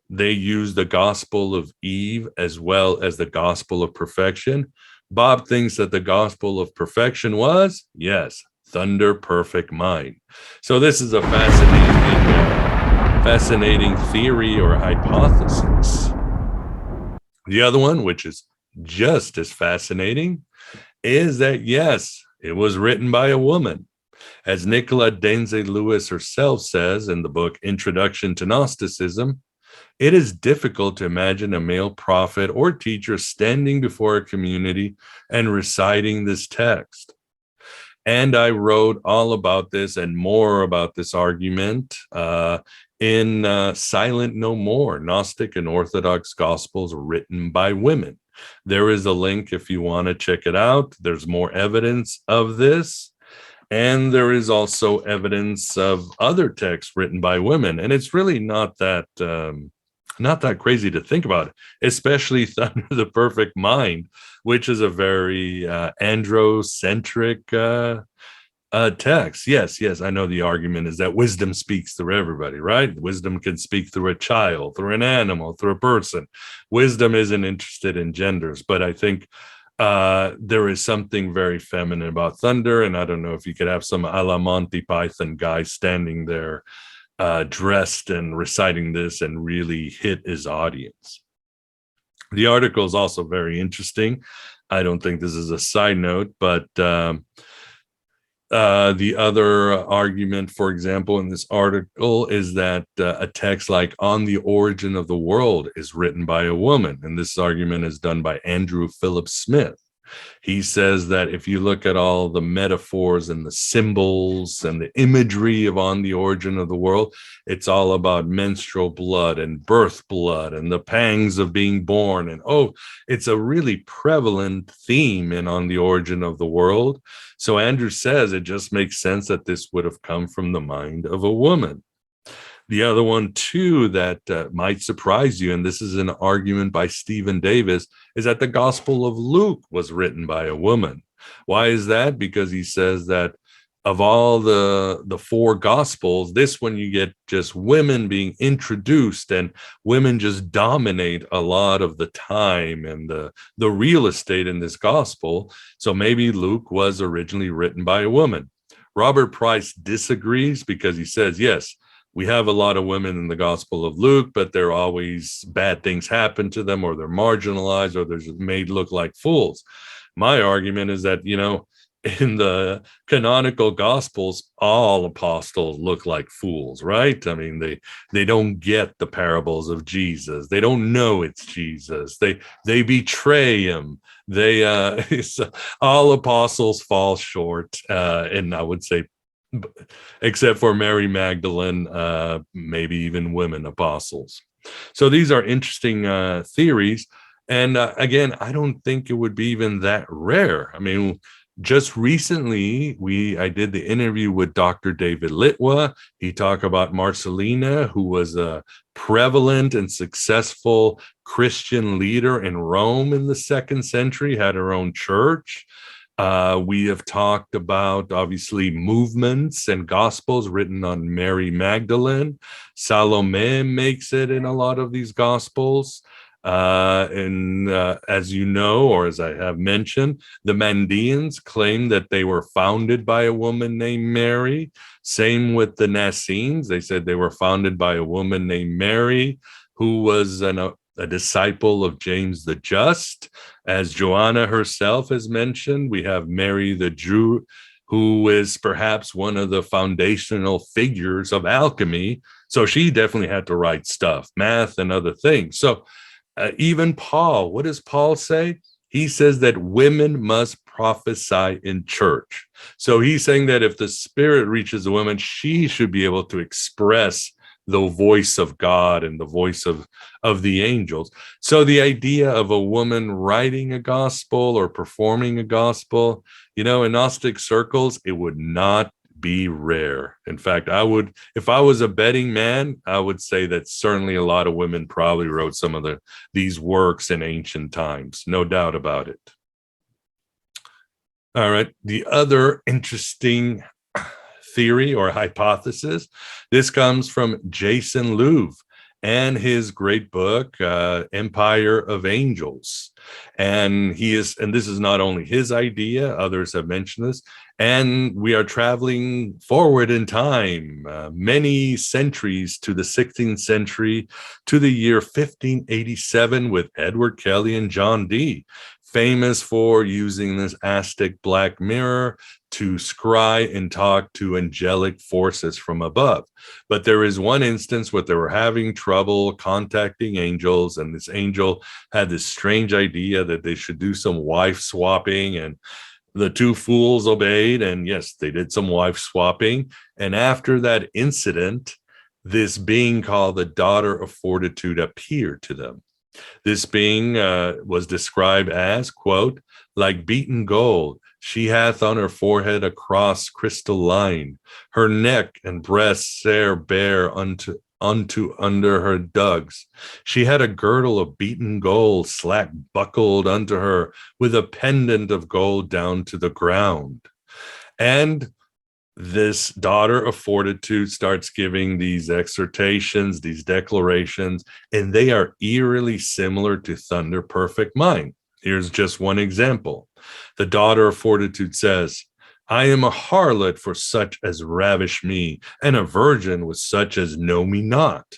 they used the Gospel of Eve as well as the Gospel of Perfection. Bob thinks that the Gospel of Perfection was, yes, Thunder Perfect Mind. So this is a fascinating theory or hypothesis. The other one, which is just as fascinating, is that, yes, it was written by a woman. As Nicola Denze Lewis herself says in the book Introduction to Gnosticism, it is difficult to imagine a male prophet or teacher standing before a community and reciting this text. And I wrote all about this and more about this argument in Silent No More, Gnostic and Orthodox Gospels written by women. There is a link if you want to check it out. There's more evidence of this. And there is also evidence of other texts written by women. And it's really not that crazy to think about, especially Thunder the Perfect Mind, which is a very androcentric text. Yes, I know the argument is that wisdom speaks through everybody, right? Wisdom can speak through a child, through an animal, through a person. Wisdom isn't interested in genders, but I think there is something very feminine about Thunder, and I don't know if you could have some a la Monty Python guy standing there dressed and reciting this and really hit his audience. The article is also very interesting. I don't think this is a side note, but the other argument, for example, in this article is that a text like On the Origin of the World is written by a woman. And this argument is done by Andrew Philip Smith. He says that if you look at all the metaphors and the symbols and the imagery of On the Origin of the World, it's all about menstrual blood and birth blood and the pangs of being born. And it's a really prevalent theme in On the Origin of the World. So Andrew says it just makes sense that this would have come from the mind of a woman. The other one, too, that might surprise you, and this is an argument by Stephen Davis, is that the Gospel of Luke was written by a woman. Why is that? Because he says that of all the four Gospels, this one you get just women being introduced, and women just dominate a lot of the time and the real estate in this Gospel. So maybe Luke was originally written by a woman. Robert Price disagrees because he says, yes, we have a lot of women in the Gospel of Luke, but there are always bad things happen to them, or they're marginalized, or they're made look like fools. My argument is that, in the canonical Gospels, all apostles look like fools, right? I mean, they don't get the parables of Jesus. They don't know it's Jesus. They betray him. All apostles fall short, and I would say, except for Mary Magdalene, maybe even women apostles. So these are interesting theories. And again, I don't think it would be even that rare. I mean, just recently, I did the interview with Dr. David Litwa. He talked about Marcellina, who was a prevalent and successful Christian leader in Rome in the 2nd century, had her own church. We have talked about, obviously, movements and gospels written on Mary Magdalene. Salome makes it in a lot of these gospels. And as you know, or as I have mentioned, the Mandaeans claim that they were founded by a woman named Mary. Same with the Nassenes. They said they were founded by a woman named Mary, who was a disciple of James the Just. As Joanna herself has mentioned, we have Mary the Jew, who is perhaps one of the foundational figures of alchemy. So she definitely had to write stuff, math and other things. So even Paul, what does Paul say? He says that women must prophesy in church. So he's saying that if the spirit reaches a woman, she should be able to express the voice of God and the voice of the angels. So the idea of a woman writing a gospel or performing a gospel, in Gnostic circles, it would not be rare. In fact, if I was a betting man, I would say that certainly a lot of women probably wrote some of these works in ancient times, no doubt about it. All right, the other interesting theory or hypothesis, this comes from Jason Louv and his great book, Empire of Angels. And this is not only his idea, others have mentioned this, and we are traveling forward in time, many centuries to the 16th century, to the year 1587 with Edward Kelly and John Dee, famous for using this Aztec black mirror to scry and talk to angelic forces from above. But there is one instance where they were having trouble contacting angels, and this angel had this strange idea that they should do some wife swapping, and the two fools obeyed, and yes, they did some wife swapping. And after that incident, this being called the Daughter of Fortitude appeared to them. This being was described as, quote, like beaten gold. She hath on her forehead a cross crystal line. Her neck and breasts are bare unto under her dugs. She had a girdle of beaten gold slack buckled unto her, with a pendant of gold down to the ground. And this Daughter of Fortitude starts giving these exhortations, these declarations, and they are eerily similar to Thunder Perfect Mind. Here's just one example. The Daughter of Fortitude says, I am a harlot for such as ravish me, and a virgin with such as know me not.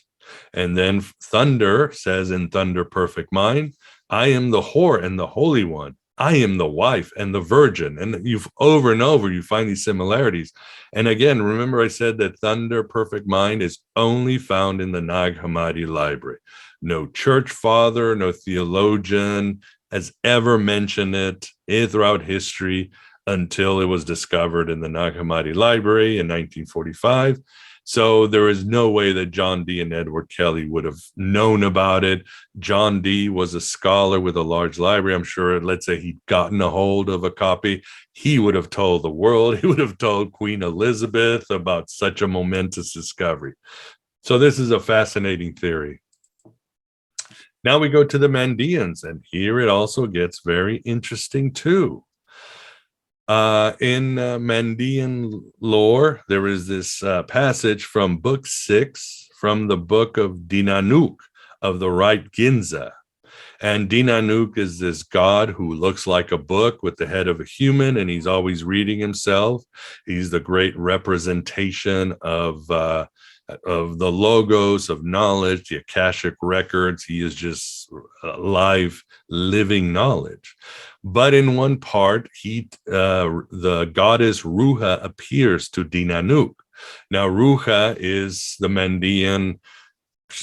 And then Thunder says in Thunder Perfect Mind, I am the whore and the holy one. I am the wife and the virgin. And you've over and over, you find these similarities. And again, remember I said that Thunder Perfect Mind is only found in the Nag Hammadi library. No church father, no theologian has ever mentioned it throughout history until it was discovered in the Nag Hammadi library in 1945. So there is no way that John Dee and Edward Kelly would have known about it. John Dee was a scholar with a large library. I'm sure, let's say he'd gotten a hold of a copy, he would have told the world, he would have told Queen Elizabeth about such a momentous discovery. So this is a fascinating theory. Now we go to the Mandaeans, and here it also gets very interesting too. In Mandaean lore, there is this passage from Book 6 from the Book of Dinanuk of the Right Ginza. And Dinanuk is this god who looks like a book with the head of a human, and he's always reading himself. He's the great representation of the logos of knowledge, the Akashic records. He is just live, living knowledge. But in one part, the goddess Ruha appears to Dinanuk. Now, Ruha is the Mandaean,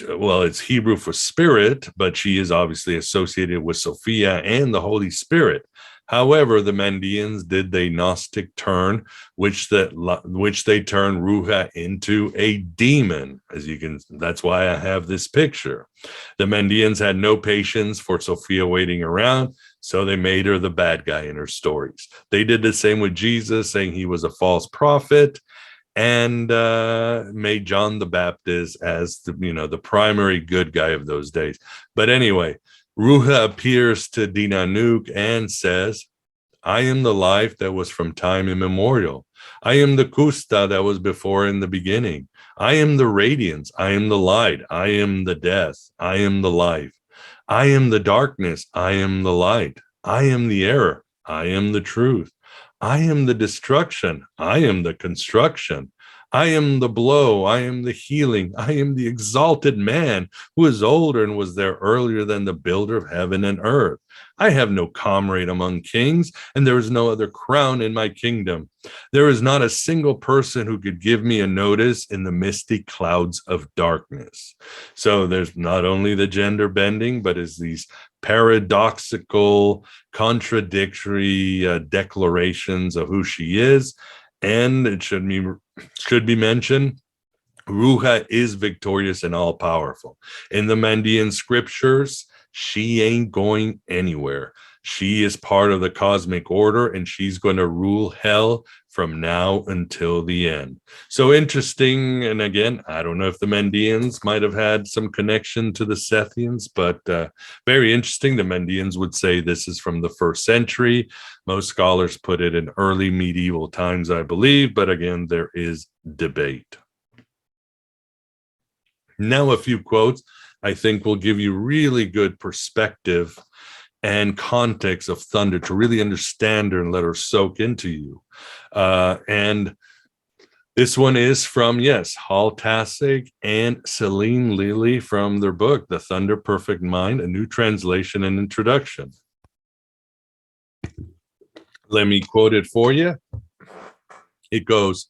well, it's Hebrew for spirit, but she is obviously associated with Sophia and the Holy Spirit. However, the Mandaeans did the Gnostic turn, which they turned Ruha into a demon. That's why I have this picture. The Mandaeans had no patience for Sophia waiting around, so they made her the bad guy in her stories. They did the same with Jesus, saying he was a false prophet, and made John the Baptist as the primary good guy of those days. But anyway, Ruha appears to Dinanuk and says, I am the life that was from time immemorial. I am the Kusta that was before in the beginning. I am the radiance. I am the light. I am the death. I am the life. I am the darkness. I am the light. I am the error. I am the truth. I am the destruction. I am the construction. I am the blow. I am the healing. I am the exalted man who is older and was there earlier than the builder of heaven and earth. I have no comrade among kings, and there is no other crown in my kingdom. There is not a single person who could give me a notice in the misty clouds of darkness. So there's not only the gender bending, but is these paradoxical, contradictory declarations of who she is. And it should be mentioned, Ruha is victorious and all powerful. In the Mandaean scriptures, she ain't going anywhere. She is part of the cosmic order, and she's going to rule hell from now until the end. So interesting. And again, I don't know if the Mandaeans might have had some connection to the Sethians, but very interesting. The Mandaeans would say this is from the 1st century. Most scholars put it in early medieval times, I believe. But again, there is debate. Now, a few quotes I think will give you really good perspective and context of thunder to really understand her and let her soak into you. And this one is from, yes, Hall Tassig and Celine Lilly from their book, The Thunder Perfect Mind, a new translation and introduction. Let me quote it for you. It goes,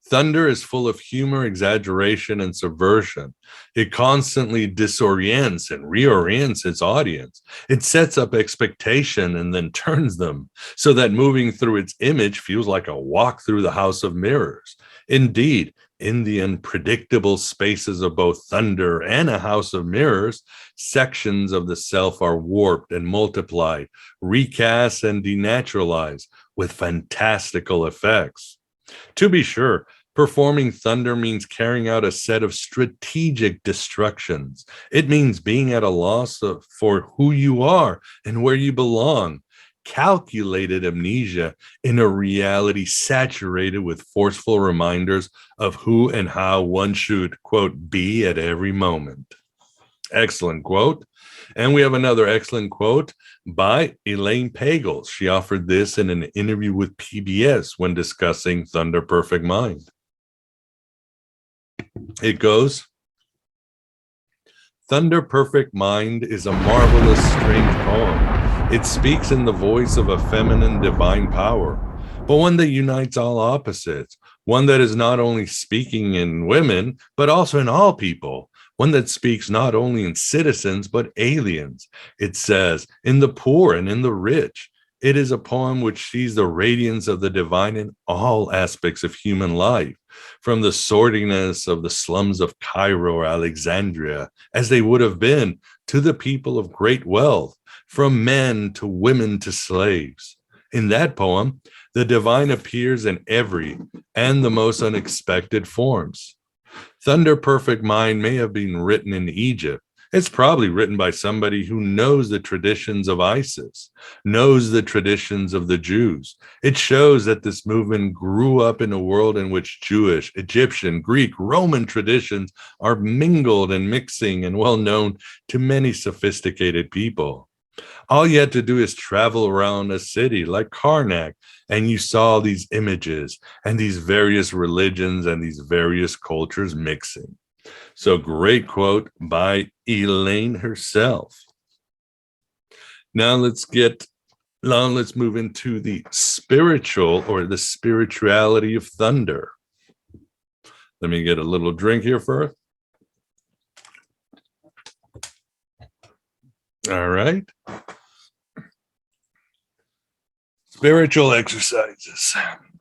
"Thunder is full of humor, exaggeration, and subversion. It constantly disorients and reorients its audience. It sets up expectation and then turns them, so that moving through its image feels like a walk through the house of mirrors. Indeed, in the unpredictable spaces of both thunder and a house of mirrors, sections of the self are warped and multiplied, recast and denaturalized with fantastical effects. To be sure, performing thunder means carrying out a set of strategic destructions. It means being at a loss for who you are and where you belong. Calculated amnesia in a reality saturated with forceful reminders of who and how one should, quote, be at every moment." Excellent quote. And we have another excellent quote by Elaine Pagels. She offered this in an interview with PBS when discussing Thunder Perfect Mind. It goes, "Thunder Perfect Mind is a marvelous, strange poem. It speaks in the voice of a feminine divine power, but one that unites all opposites, one that is not only speaking in women, but also in all people, one that speaks not only in citizens, but aliens. It says, in the poor and in the rich. It is a poem which sees the radiance of the divine in all aspects of human life, from the sordidness of the slums of Cairo or Alexandria, as they would have been, to the people of great wealth, from men to women to slaves. In that poem, the divine appears in every and the most unexpected forms. Thunder Perfect Mind may have been written in Egypt. It's probably written by somebody who knows the traditions of ISIS, knows the traditions of the Jews. It shows that this movement grew up in a world in which Jewish, Egyptian, Greek, Roman traditions are mingled and mixing and well known to many sophisticated people. All you had to do is travel around a city like Karnak, and you saw these images and these various religions and these various cultures mixing." So great quote by Elaine herself. Now let's move into the spiritual or the spirituality of thunder. Let me get a little drink here first. All right. Spiritual exercises.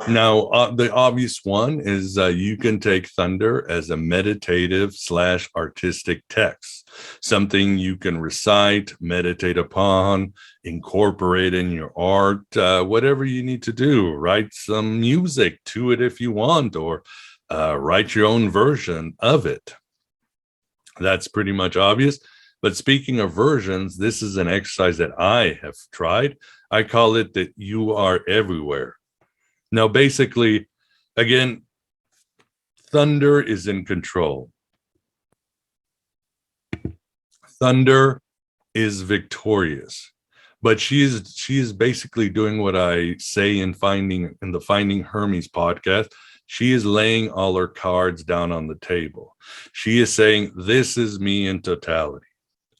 Now, the obvious one is you can take thunder as a meditative / artistic text, something you can recite, meditate upon, incorporate in your art, whatever you need to do. Write some music to it if you want, or write your own version of it. That's pretty much obvious. But speaking of versions, this is an exercise that I have tried. I call it that you are everywhere. Now, basically, again, thunder is in control. Thunder is victorious, but she is basically doing what I say in the Finding Hermes podcast. She is laying all her cards down on the table. She is saying, this is me in totality.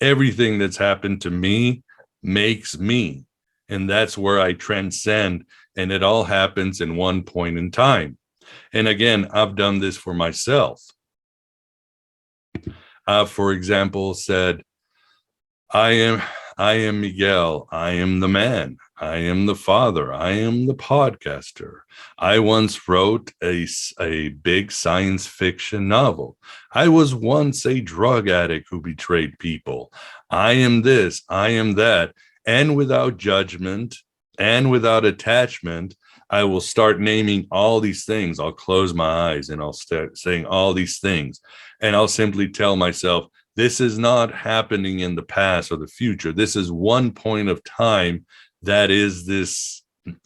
Everything that's happened to me makes me. And that's where I transcend. And it all happens in one point in time. And again, I've done this for myself. For example, said, I I am Miguel. I am the man. I am the father. I am the podcaster. I once wrote a big science fiction novel. I was once a drug addict who betrayed people. I am this. I am that. And without judgment and without attachment, I will start naming all these things. I'll close my eyes and I'll start saying all these things. And I'll simply tell myself, this is not happening in the past or the future. This is one point of time that is this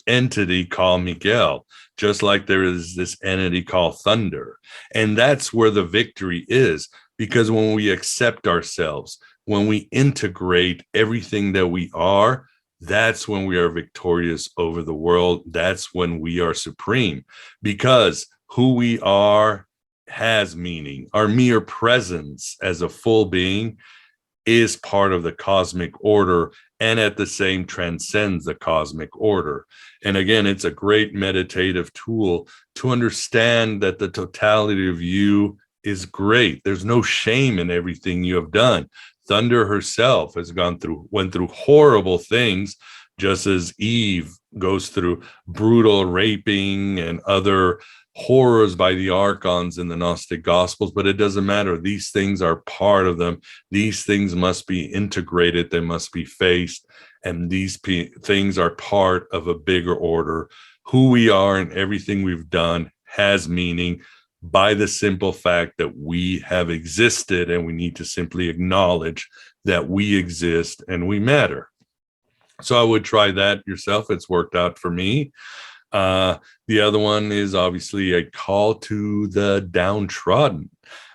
entity called Miguel, just like there is this entity called thunder. And that's where the victory is, because when we accept ourselves, when we integrate everything that we are, that's when we are victorious over the world. That's when we are supreme, because who we are has meaning. Our mere presence as a full being is part of the cosmic order, and at the same transcends the cosmic order. And again, it's a great meditative tool to understand that the totality of you is great. There's no shame in everything you have done. Thunder herself has went through horrible things, just as Eve goes through brutal raping and other horrors by the archons in the Gnostic Gospels, but it doesn't matter. These things are part of them. These things must be integrated. They must be faced. And these things are part of a bigger order. Who we are and everything we've done has meaning by the simple fact that we have existed, and we need to simply acknowledge that we exist and we matter. So I would try that yourself. It's worked out for me. The other one is obviously a call to the downtrodden.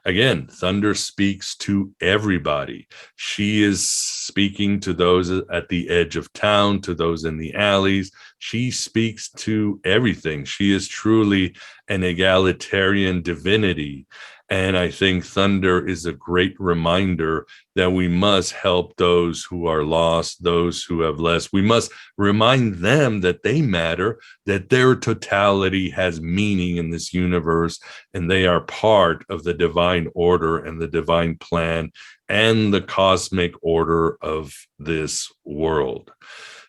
Again, thunder speaks to everybody. She is speaking to those at the edge of town, to those in the alleys. She speaks to everything. She is truly an egalitarian divinity. And I think thunder is a great reminder that we must help those who are lost, those who have less. We must remind them that they matter, that their totality has meaning in this universe, and they are part of the divine order and the divine plan and the cosmic order of this world.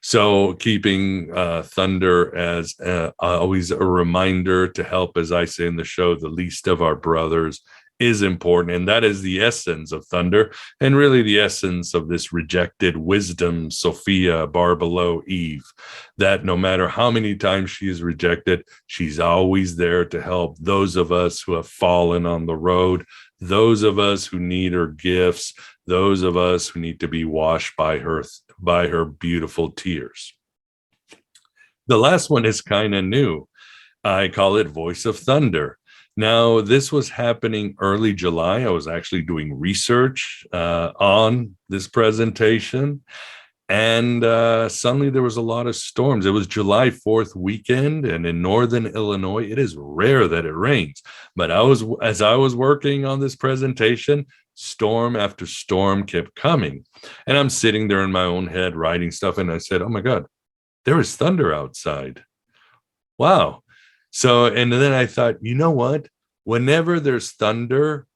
So keeping thunder as always a reminder to help, as I say in the show, the least of our brothers is important. And that is the essence of thunder, and really the essence of this rejected wisdom, Sophia, bar below Eve, that no matter how many times she is rejected, she's always there to help those of us who have fallen on the road, those of us who need her gifts, those of us who need to be washed by her beautiful tears. The last one is kind of new. I call it Voice of Thunder. Now, this was happening early July. I was actually doing research on this presentation, and suddenly there was a lot of storms. It was July 4th weekend, and in northern Illinois, it is rare that it rains. But as I was working on this presentation, storm after storm kept coming. And I'm sitting there in my own head writing stuff, and I said, oh my God, there is thunder outside. Wow. So, and then I thought, you know what? Whenever there's thunder,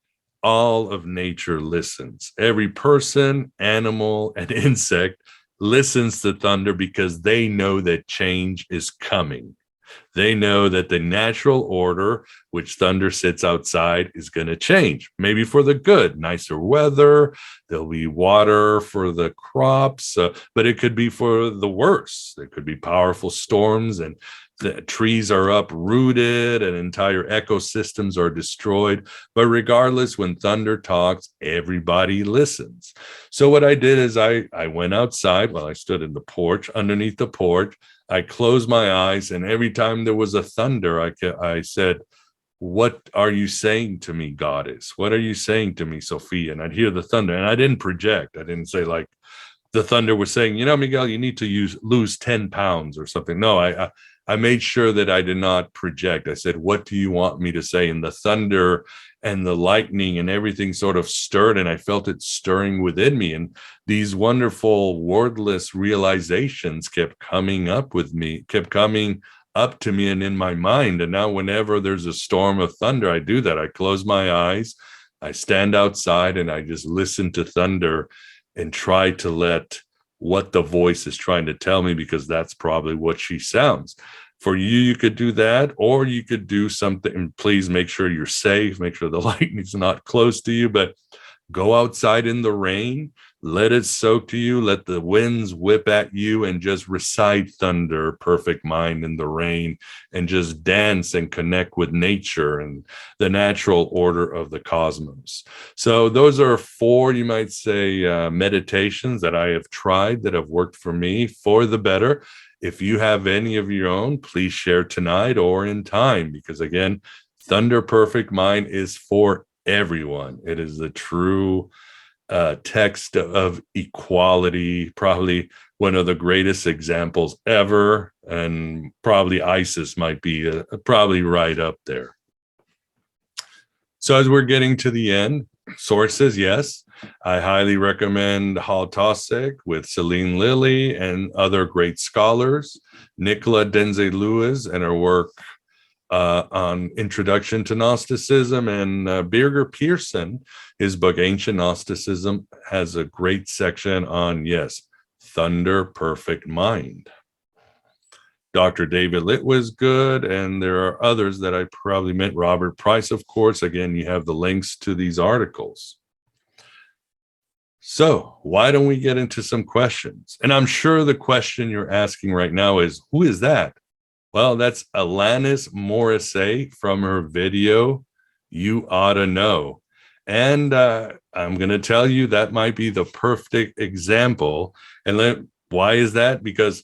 all of nature listens. Every person, animal, and insect listens to thunder because they know that change is coming. They know that the natural order, which thunder sits outside, is going to change, maybe for the good, nicer weather, there'll be water for the crops, but it could be for the worse. There could be powerful storms, and the trees are uprooted and entire ecosystems are destroyed. But regardless, when thunder talks, everybody listens. So what I did is I went outside. Well, I stood in the porch, underneath the porch. I closed my eyes, and every time there was a thunder, I said, what are you saying to me, goddess? What are you saying to me, Sophia? And I'd hear the thunder, and I didn't project. I didn't say like the thunder was saying, you know, Miguel, you need to lose 10 pounds or something. No, I made sure that I did not project. I said, what do you want me to say? And the thunder and the lightning and everything sort of stirred, and I felt it stirring within me. And these wonderful wordless realizations kept coming up to me and in my mind. And now whenever there's a storm of thunder, I do that. I close my eyes, I stand outside, and I just listen to thunder and try to let what the voice is trying to tell me, because that's probably what she sounds. For you, you could do that, or you could do something. Please make sure you're safe, make sure the lightning's not close to you, but go outside in the rain, let it soak to you, let the winds whip at you, and just recite thunder, perfect mind in the rain, and just dance and connect with nature and the natural order of the cosmos. So those are 4, you might say, meditations that I have tried that have worked for me for the better. If you have any of your own, please share tonight or in time, because again, Thunder Perfect Mind is for everyone. It is the true text of equality, probably one of the greatest examples ever, and probably ISIS might be probably right up there. So as we're getting to the end, sources, yes, I highly recommend Hal Tosick with Celine Lilly and other great scholars, Nicola Denze Lewis and her work on Introduction to Gnosticism, and Birger Pearson, his book Ancient Gnosticism, has a great section on, yes, Thunder Perfect Mind. Dr. David Litt was good, and there are others that I probably meant. Robert Price, of course. Again, you have the links to these articles. So why don't we get into some questions? And I'm sure the question you're asking right now is, who is that? Well, that's Alanis Morissette from her video, You Oughta Know. And I'm going to tell you that might be the perfect example. And why is that? Because